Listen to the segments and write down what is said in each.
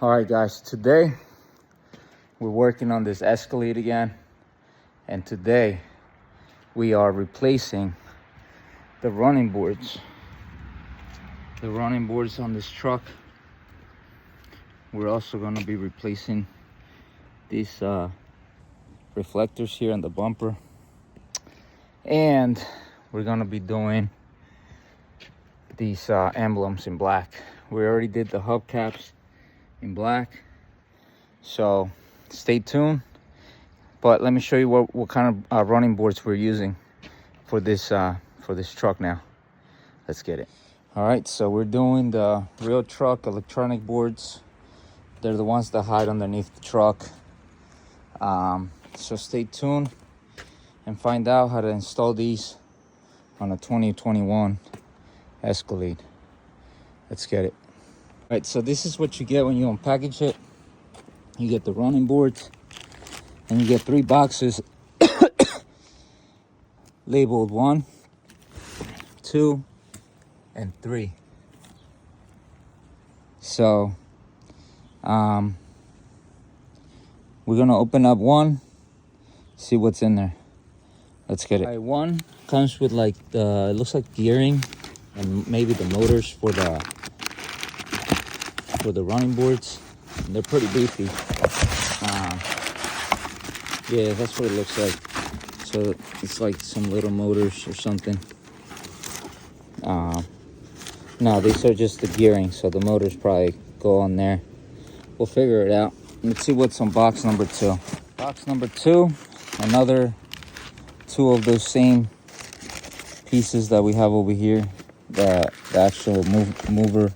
All right, guys, today we're working on this Escalade again, and today we are replacing the running boards. The running boards on this truck. We're also going to be replacing these reflectors here on the bumper, and we're going to be doing these emblems in black. We already did the hubcaps in black, so stay tuned. But let me show you what kind of running boards we're using for this truck now. Let's get it. All right, so we're doing the real truck electronic boards. They're the ones that hide underneath the truck. So stay tuned and find out how to install these on a 2021 Escalade. Let's get it. All right, so this is what you get when you unpackage it. You get the running boards, and you get 3 boxes labeled 1, 2, and 3. So we're gonna open up one, see what's in there. Let's get it. All right, one comes with like it looks like gearing and maybe the motors for the running boards. And they're pretty beefy. Yeah, that's what it looks like. So it's like some little motors or something. No, these are just the gearing, so the motors probably go on there. We'll figure it out. Let's see what's on box number 2. Box number 2, another 2 of those same pieces that we have over here. The actual mover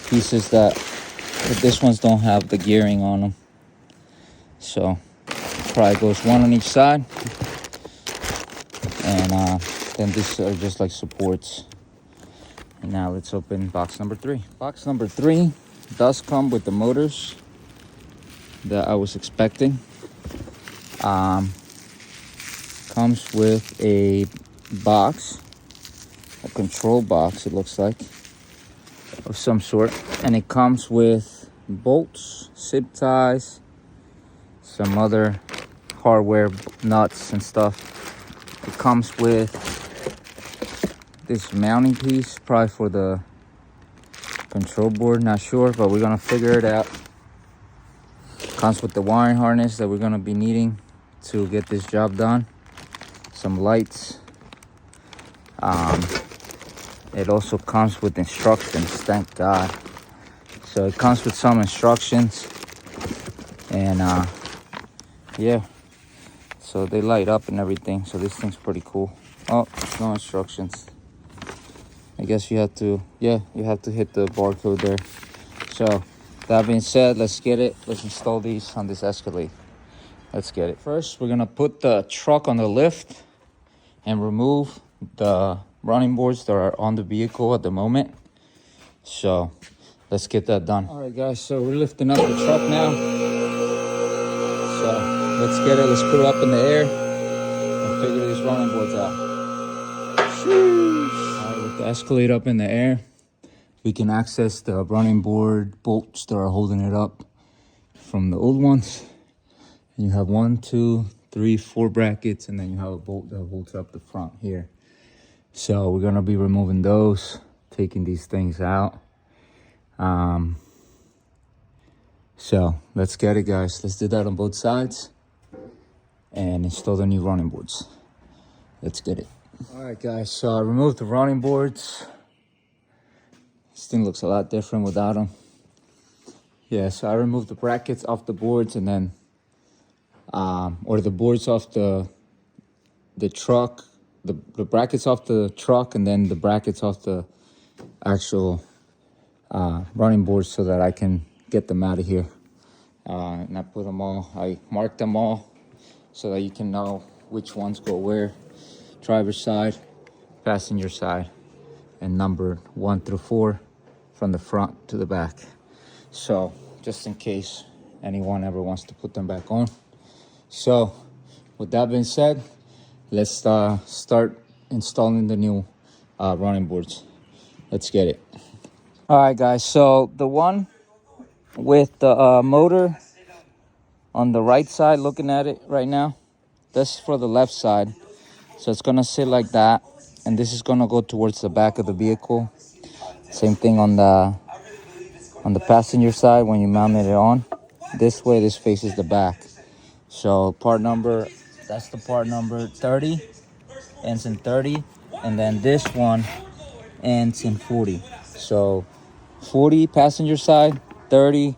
pieces but this ones don't have the gearing on them. So probably goes 1 on each side. And then these are just like supports. And now let's open box number 3. Box number 3 does come with the motors that I was expecting. Comes with a box, a control box, it looks like, of some sort. And it comes with bolts, zip ties, some other hardware, nuts and stuff. It comes with this mounting piece, probably for the control board, not sure, but we're gonna figure it out. Comes with the wiring harness that we're gonna be needing to get this job done. Some lights. It also comes with instructions, thank God. So it comes with some instructions, and yeah, so they light up and everything, so this thing's pretty cool. Oh, no instructions. I guess you have to hit the barcode there. So that being said, let's get it. Let's install these on this Escalade. Let's get it. First, we're gonna put the truck on the lift and remove the running boards that are on the vehicle at the moment. So let's get that done. All right, guys, so we're lifting up the truck now. So let's get it. Let's put it up in the air and figure these running boards out. Sheesh. All right, with the Escalade up in the air, we can access the running board bolts that are holding it up from the old ones. And you have 1, 2, 3, 4 brackets, and then you have a bolt that holds up the front here. So we're gonna be removing those, taking these things out. So let's get it, guys. Let's do that on both sides and install the new running boards. Let's get it. All right, guys, so I removed the running boards. This thing looks a lot different without them. Yeah, so I removed the brackets off the boards, and then or the boards off the truck, the brackets off the truck, and then the brackets off the actual running boards, so that I can get them out of here. And I put them all, I marked them all so that you can know which ones go where. Driver's side, passenger side, and numbered 1 through 4 from the front to the back. So just in case anyone ever wants to put them back on. So with that being said, let's start installing the new running boards. Let's get it. All right, guys, so the one with the motor on the right side, looking at it right now. That's for the left side. So it's gonna sit like that. And this is gonna go towards the back of the vehicle. Same thing on the passenger side when you mounted it on. This way, this faces the back. So part number, that's the part number 30, ends in 30. And then this one ends in 40. So 40 passenger side, 30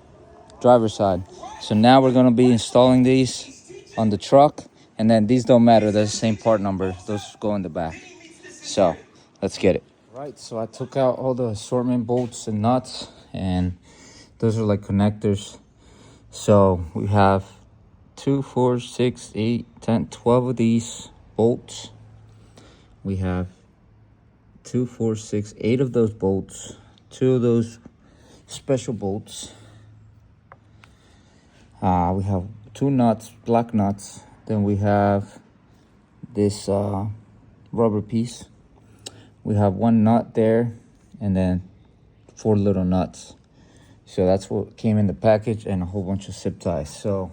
driver side. So now we're gonna be installing these on the truck. And then these don't matter, they're the same part number. Those go in the back. So let's get it. Right, so I took out all the assortment bolts and nuts, and those are like connectors. So we have 2, 4, 6, 8, 10, 12 of these bolts. We have 2, 4, 6, 8 of those bolts, 2 of those special bolts. We have 2 nuts, black nuts. Then we have this rubber piece. We have 1 nut there, and then 4 little nuts. So that's what came in the package, and a whole bunch of zip ties. So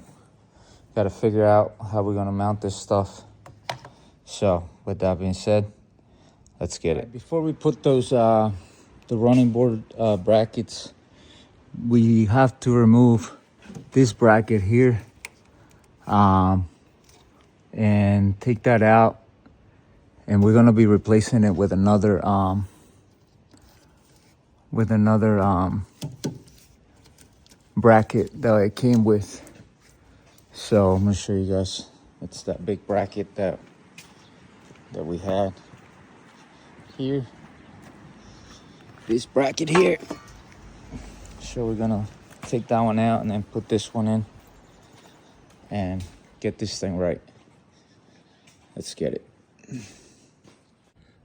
got to figure out how we're gonna mount this stuff. So with that being said, let's get it. Before we put those the running board brackets, we have to remove this bracket here, and take that out, and we're gonna be replacing it with another bracket that it came with. So I'm gonna show you guys. It's that big bracket that we had here. This bracket here. So we're gonna take that one out and then put this one in and get this thing right. Let's get it.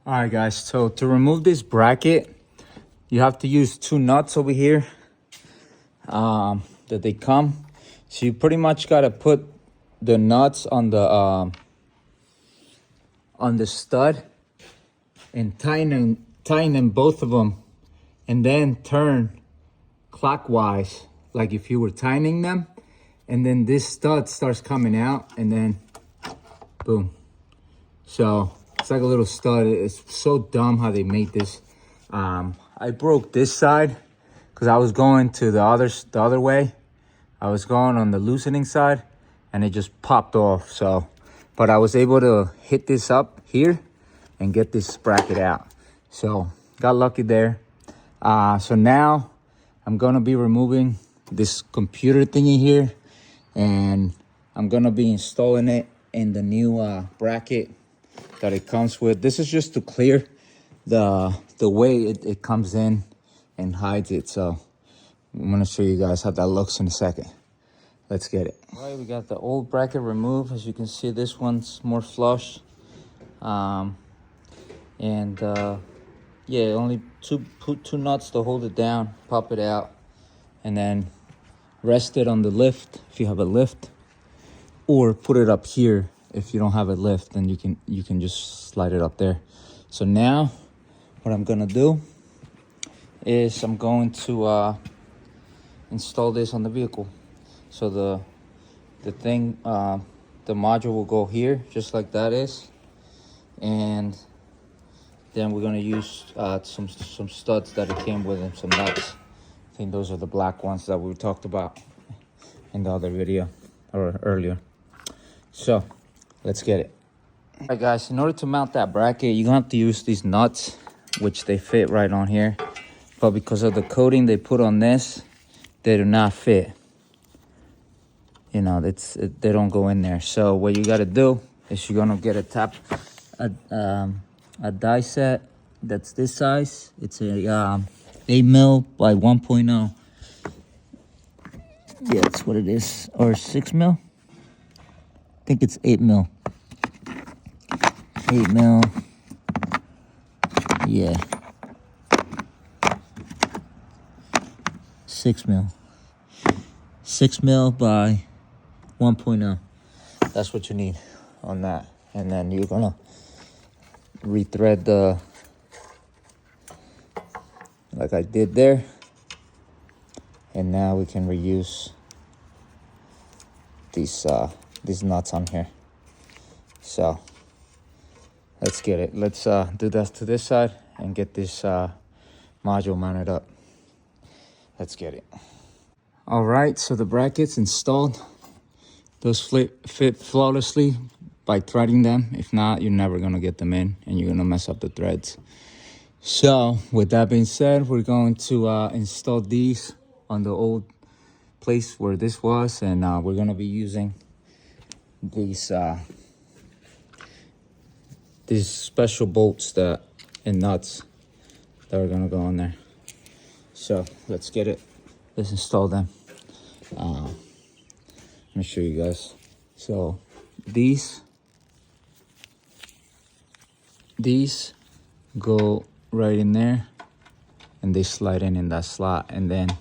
All right, guys, so to remove this bracket, you have to use 2 nuts over here that they come. So you pretty much got to put the nuts on the stud and tighten both of them, and then turn clockwise like if you were tightening them, and then this stud starts coming out, and then boom. So it's like a little stud. It's so dumb how they made this. I broke this side because I was going to the other way. I was going on the loosening side, and it just popped off. So, but I was able to hit this up here and get this bracket out. So got lucky there. So now I'm gonna be removing this computer thingy here, and I'm gonna be installing it in the new bracket that it comes with. This is just to clear the way it comes in and hides it. So I'm gonna show you guys how that looks in a second. Let's get it. All right, we got the old bracket removed. As you can see, this one's more flush. Yeah, only two nuts to hold it down, pop it out, and then rest it on the lift if you have a lift, or put it up here if you don't have a lift, then you can just slide it up there. So now what I'm gonna do is I'm going to install this on the vehicle. So the thing, the module will go here just like that is, and then we're gonna use some studs that it came with and some nuts. I think those are the black ones that we talked about in the other video or earlier. So let's get it. All right, guys, in order to mount that bracket, you're gonna have to use these nuts, which they fit right on here, but because of the coating they put on this, they do not fit. You know, they don't go in there. So what you got to do is you're gonna get a die set that's this size. It's a 8 mil by 1.0. Yeah, that's what it is. Or 6 mil. I think it's 8 mil. 8 mil. Yeah. 6 mil. 6 mil by 1.0. That's what you need on that. And then you're gonna rethread like I did there. And now we can reuse these nuts on here. So let's get it. Let's do that to this side and get this module mounted up. Let's get it. All right, so the brackets installed. Those fit flawlessly by threading them. If not, you're never gonna get them in and you're gonna mess up the threads. So with that being said, we're going to install these on the old place where this was, and we're gonna be using these special bolts and nuts that are gonna go on there. So let's get it. Let's install them. Let me show you guys. So these go right in there, and they slide in that slot, and then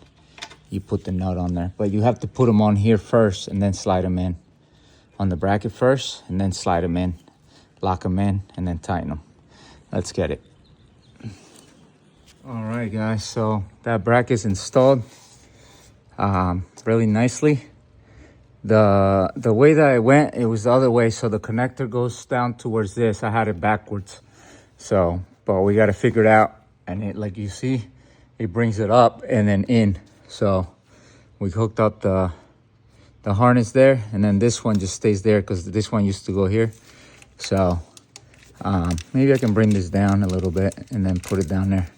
you put the nut on there. But you have to put them on here first and then slide them in on the bracket first, and then slide them in, lock them in, and then tighten them. Let's get it. All right, guys, so that bracket's installed really nicely. The way that I went, it was the other way, so the connector goes down towards this. I had it backwards, so but we got to figure it out. And it, like you see, it brings it up and then in. So we hooked up the harness there, and then this one just stays there because this one used to go here. So maybe I can bring this down a little bit and then put it down there.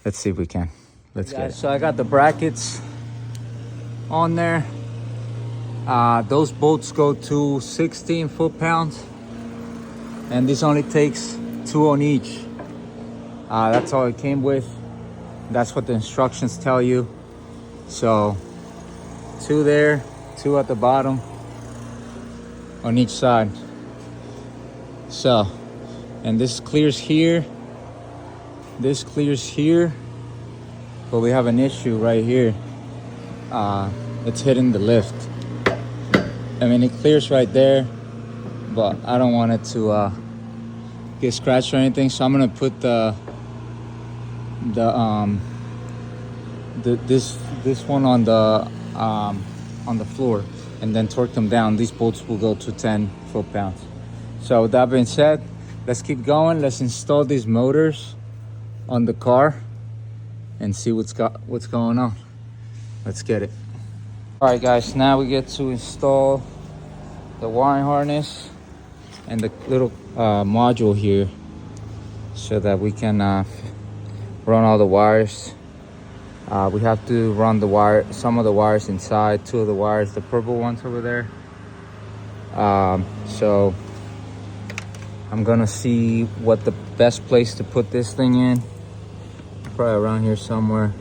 Let's see if we can. Let's get it. So I got the brackets on there. Those bolts go to 16 foot-pounds, and this only takes 2 on each. That's all it came with. That's what the instructions tell you. So 2 there, 2 at the bottom on each side. So, and this clears here. This clears here, but we have an issue right here. It's hitting the lift. I mean, it clears right there, but I don't want it to get scratched or anything. So I'm gonna put this one on the floor, and then torque them down. These bolts will go to 10 foot-pounds. So with that being said, let's keep going. Let's install these motors on the car and see what's going on. Let's get it. All right, guys, now we get to install the wiring harness and the little module here so that we can run all the wires. We have to run some of the wires inside, 2 of the wires, the purple ones over there. So I'm gonna see what the best place to put this thing in. Probably around here somewhere.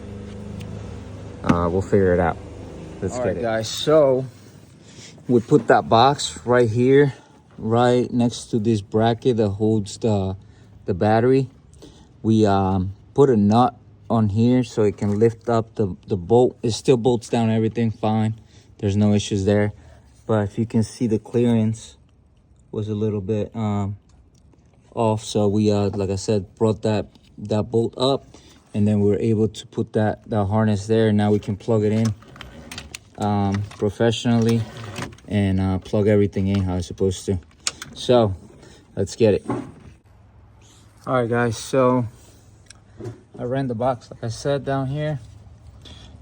We'll figure it out. Let's get it. Guys, so we put that box right here, right next to this bracket that holds the battery. We put a nut on here so it can lift up the bolt. It still bolts down everything fine. There's no issues there. But if you can see, the clearance was a little bit off. So we, like I said, brought that bolt up, and then we were able to put that harness there. Now we can plug it in professionally and plug everything in how it's supposed to. So let's get it. All right, guys, so I ran the box, like I said, down here.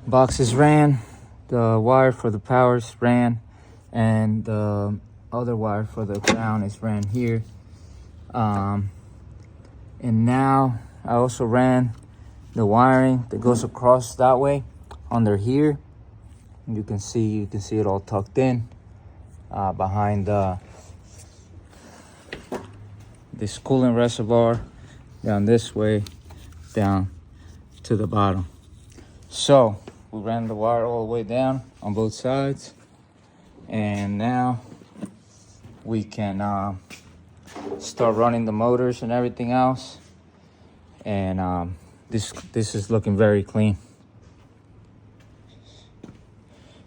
Boxes ran, the wire for the powers ran, and the other wire for the ground is ran here. And now I also ran the wiring that goes across that way under here. You can see it all tucked in behind this coolant reservoir, down this way, down to the bottom. So we ran the wire all the way down on both sides, and now we can start running the motors and everything else. And this is looking very clean.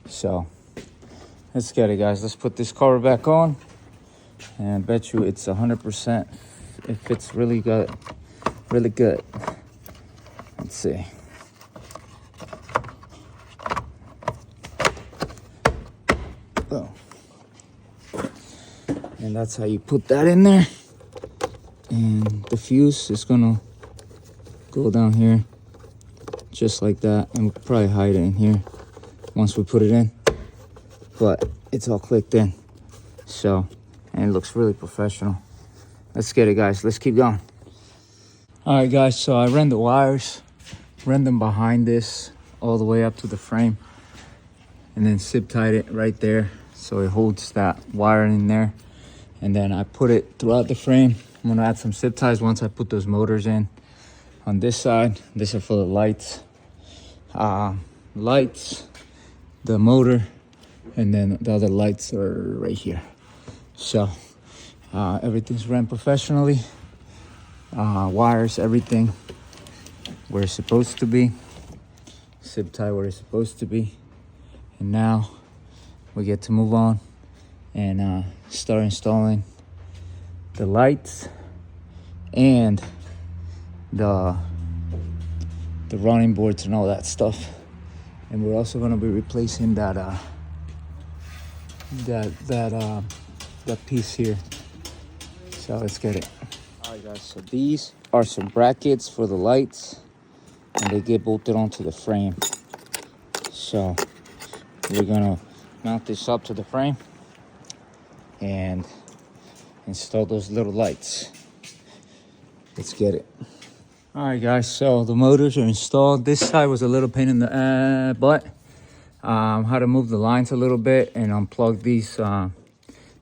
So let's get it, guys. Let's put this cover back on, and I bet you it's 100%. It fits really good, really good. Let's see. Boom. And that's how you put that in there. And the fuse is gonna go down here just like that, and we'll probably hide it in here once we put it in, but it's all clicked in. So, and it looks really professional. Let's get it, guys. Let's keep going. All right, guys, so I ran the wires, ran them behind this all the way up to the frame, and then zip tied it right there so it holds that wire in there. And then I put it throughout the frame. I'm gonna add some zip ties once I put those motors in. On this side, this is for the lights, the motor, and then the other lights are right here. So everything's ran professionally. Wires, everything where it's supposed to be. Zip tie where it's supposed to be. And now we get to move on and start installing the lights and the running boards and all that stuff. And we're also gonna be replacing that piece here. So let's get it. All right, guys, so these are some brackets for the lights, and they get bolted onto the frame. So we're gonna mount this up to the frame and install those little lights. Let's get it. All right, guys, so the motors are installed. This side was a little pain in the butt. How to move the lines a little bit and unplug these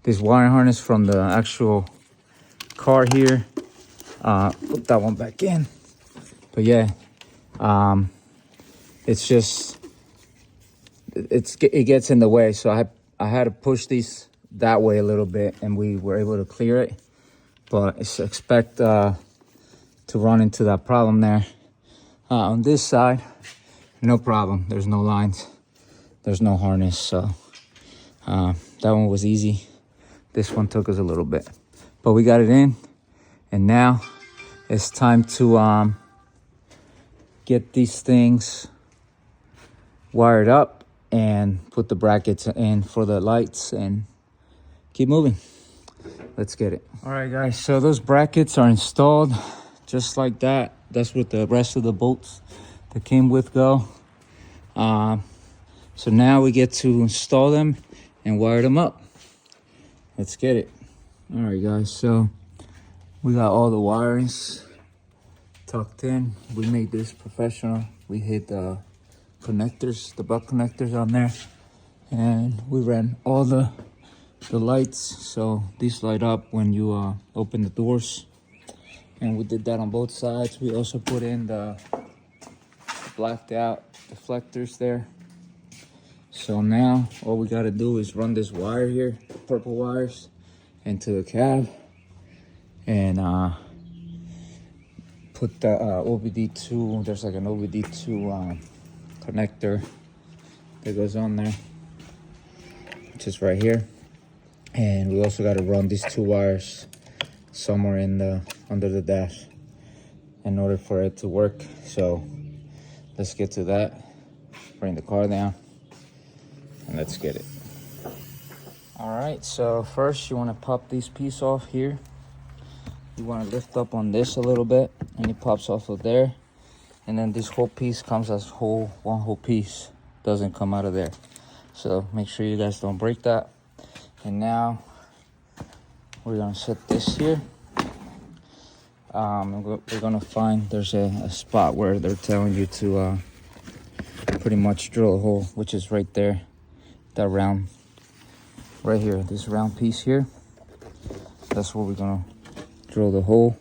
this wiring harness from the actual car here. Put that one back in. But yeah, it's just it gets in the way, so I had to push these that way a little bit, and we were able to clear it. But expect to run into that problem there. On this side, no problem. There's no lines, there's no harness, so that one was easy. This one took us a little bit, but we got it in, and now it's time to get these things wired up and put the brackets in for the lights and keep moving. Let's get it. All right, guys, so those brackets are installed just like that. That's what the rest of the bolts that came with go. So now we get to install them and wire them up. Let's get it. All right, guys, so we got all the wirings tucked in. We made this professional. We hit the connectors, the butt connectors on there, and we ran all the lights, so these light up when you open the doors. And we did that on both sides. We also put in the blacked out deflectors there. So now all we got to do is run this wire here, purple wires, into the cab, and put the OBD2. There's like an OBD2 connector that goes on there, which is right here. And we also got to run these two wires somewhere in the under the dash in order for it to work. So let's get to that. Bring the car down and let's get it. All right, so first you want to pop this piece off here. You want to lift up on this a little bit, and it pops off of there. And then this whole piece comes as one whole piece, doesn't come out of there. So make sure you guys don't break that. And now we're gonna set this here. We're gonna find, there's a spot where they're telling you to pretty much drill a hole, which is right there, that round, right here, this round piece here. That's where we're gonna drill the hole,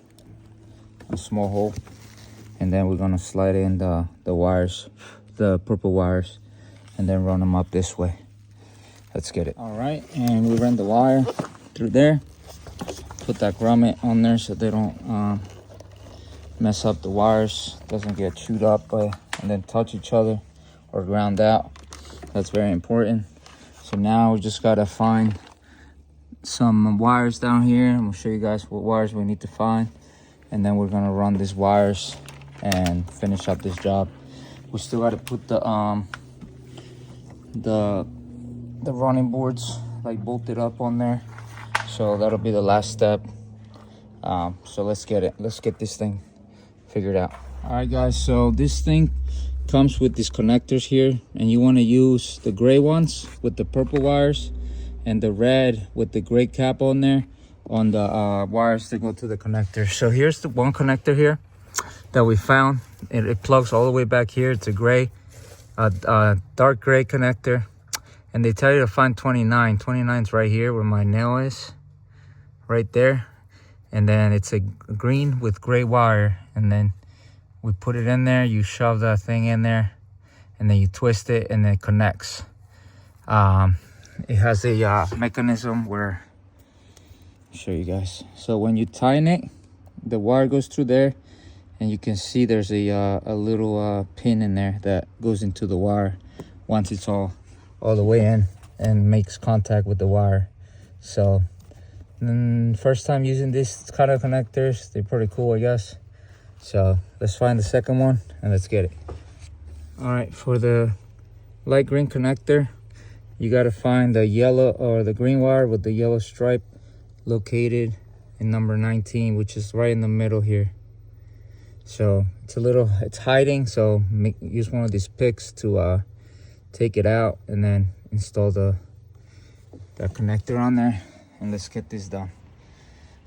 a small hole, and then we're gonna slide in the wires, the purple wires, and then run them up this way. Let's get it. All right, and we ran the wire through there. Put that grommet on there so they don't mess up the wires, doesn't get chewed up and then touch each other or ground out. That's very important. So now we just gotta find some wires down here, and we'll show you guys what wires we need to find, and then we're gonna run these wires and finish up this job. We still gotta put the the running boards like bolted up on there. So that'll be the last step. So let's get it. Let's get this thing figured out. All right, guys. So this thing comes with these connectors here, and you want to use the gray ones with the purple wires and the red with the gray cap on there on the wires that go to the connector. So here's the one connector here that we found. It plugs all the way back here. It's a gray, dark gray connector, and they tell you to find 29. 29's right here where my nail is, right there. And then it's a green with gray wire, and then we put it in there. You shove that thing in there, and then you twist it, and it connects. It has a mechanism where, I'll show you guys. So when you tighten it, the wire goes through there, and you can see there's a little pin in there that goes into the wire once it's all the way in and makes contact with the wire. So first time using these kind of connectors, they're pretty cool, I guess. So let's find the second one and let's get it. All right, for the light green connector, you got to find the yellow or the green wire with the yellow stripe located in number 19, which is right in the middle here. So it's hiding, so use one of these picks to take it out and then install the connector on there, and let's get this done.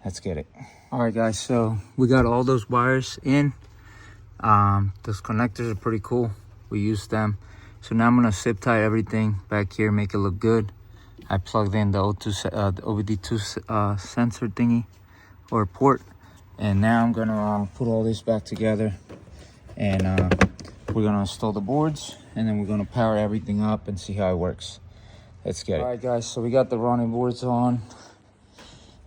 Let's get it. All right, guys, so we got all those wires in. Those connectors are pretty cool. We used them. So now I'm gonna zip tie everything back here, make it look good. I plugged in the OBD2 sensor thingy or port, and now I'm gonna put all this back together, and we're gonna install the boards, and then we're gonna power everything up and see how it works. Let's get it. All right, guys, so we got the running boards on.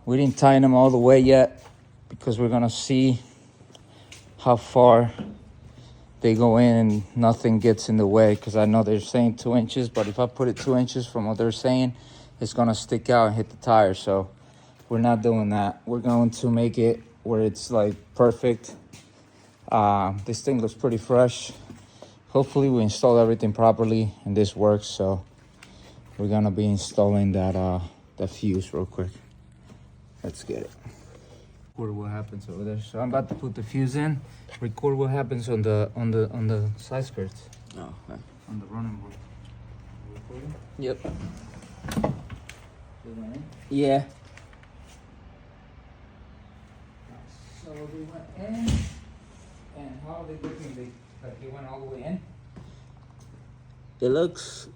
We didn't tighten them all the way yet because we're gonna see how far they go in and nothing gets in the way, because I know they're saying 2 inches, but if I put it 2 inches from what they're saying, it's gonna stick out and hit the tire. So we're not doing that. We're going to make it where it's like perfect. This thing looks pretty fresh. Hopefully we install everything properly and this works. So we're gonna be installing that fuse real quick. Let's get it. Record what happens over there. So I'm about to put the fuse in. Record what happens on the side skirts. Oh, okay. On the running board. Recording? Yep. Yeah. So they went in, and how are they looking? They went all the way in? It looks.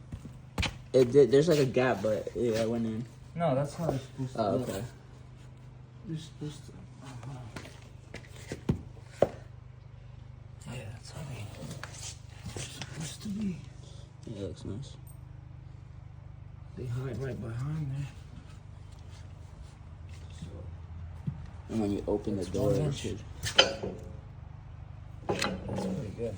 There's like a gap, but yeah, I went in. No, that's how they're supposed to look. Okay. They're supposed to. Yeah, that's how they're supposed to be. Yeah, it looks nice. They hide right behind there. So, and when you open the door, it should. That's pretty good.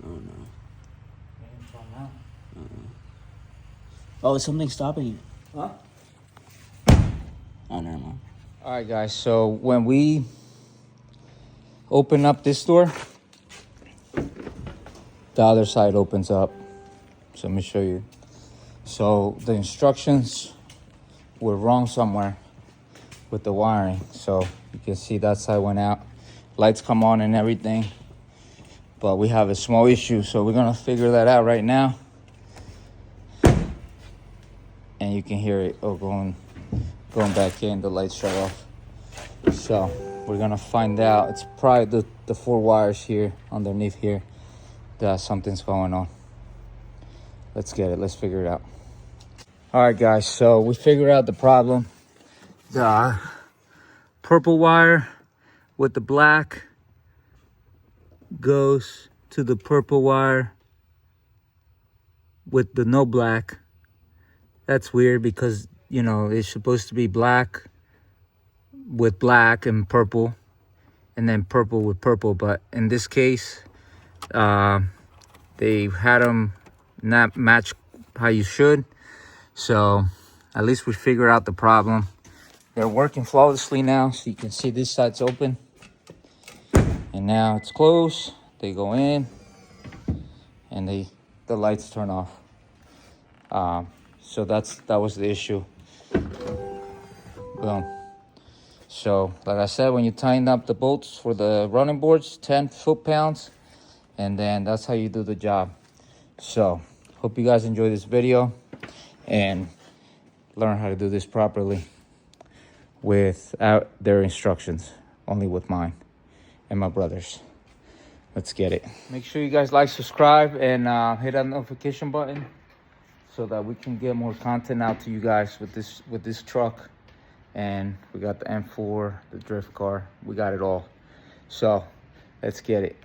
Oh no. Ain't fun now. Oh, is something stopping you? Huh? Oh, never mind. All right, guys. So when we open up this door, the other side opens up. So let me show you. So the instructions were wrong somewhere with the wiring. So you can see that side went out. Lights come on and everything. But we have a small issue. So we're going to figure that out right now. And you can hear it going back in. The lights shut off. So we're going to find out. It's probably the 4 wires here underneath here that something's going on. Let's get it. Let's figure it out. All right, guys. So we figured out the problem. The purple wire with the black goes to the purple wire with the no black. That's weird because, you know, it's supposed to be black with black and purple, and then purple with purple. But in this case, they had them not match how you should. So at least we figured out the problem. They're working flawlessly now. So you can see this side's open. And And now it's closed. They go in and the lights turn off. So that was the issue. Boom. So like I said, when you tighten up the bolts for the running boards, 10 foot-pounds, and then that's how you do the job. So hope you guys enjoy this video and learn how to do this properly without their instructions, only with mine and my brother's. Let's get it. Make sure you guys like, subscribe, and hit that notification button so that we can get more content out to you guys with this truck. And we got the M4, the drift car, we got it all. So let's get it.